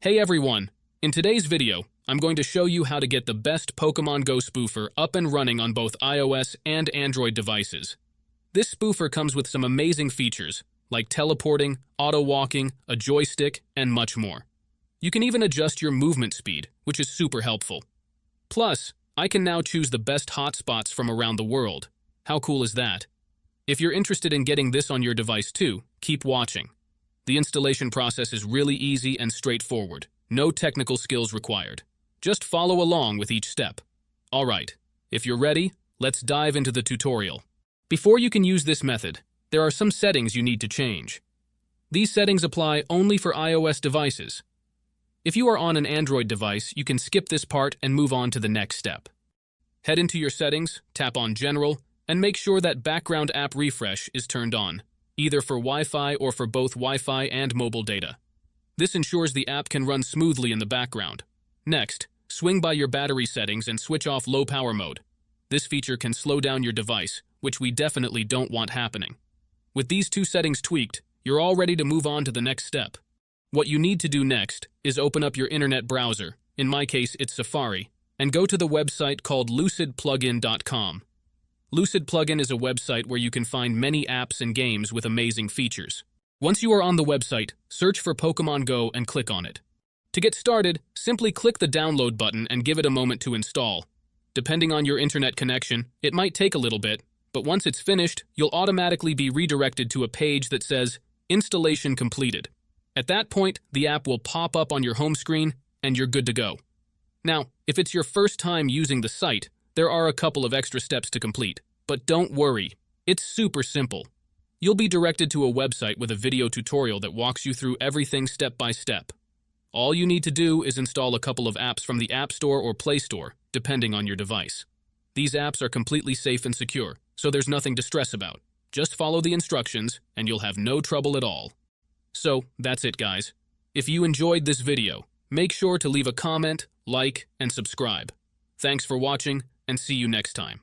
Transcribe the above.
Hey everyone! In today's video, I'm going to show you how to get the best Pokemon Go spoofer up and running on both iOS and Android devices. This spoofer comes with some amazing features, like teleporting, auto-walking, a joystick, and much more. You can even adjust your movement speed, which is super helpful. Plus, I can now choose the best hotspots from around the world. How cool is that? If you're interested in getting this on your device too, keep watching. The installation process is really easy and straightforward. No technical skills required. Just follow along with each step. Alright, if you're ready, let's dive into the tutorial. Before you can use this method, there are some settings you need to change. These settings apply only for iOS devices. If you are on an Android device, you can skip this part and move on to the next step. Head into your settings, tap on General, and make sure that background app refresh is turned on, either for Wi-Fi or for both Wi-Fi and mobile data. This ensures the app can run smoothly in the background. Next, swing by your battery settings and switch off low power mode. This feature can slow down your device, which we definitely don't want happening. With these two settings tweaked, you're all ready to move on to the next step. What you need to do next is open up your internet browser, in my case it's Safari, and go to the website called lucidplugin.com. Lucid Plugin is a website where you can find many apps and games with amazing features. Once you are on the website, search for Pokemon Go and click on it. To get started, simply click the download button and give it a moment to install. Depending on your internet connection, it might take a little bit, but once it's finished, you'll automatically be redirected to a page that says, Installation completed. At that point, the app will pop up on your home screen, and you're good to go. Now, if it's your first time using the site, there are a couple of extra steps to complete, but don't worry, it's super simple. You'll be directed to a website with a video tutorial that walks you through everything step by step. All you need to do is install a couple of apps from the App Store or Play Store, depending on your device. These apps are completely safe and secure, so there's nothing to stress about. Just follow the instructions, and you'll have no trouble at all. So, that's it guys. If you enjoyed this video, make sure to leave a comment, like, and subscribe. Thanks for watching, and see you next time.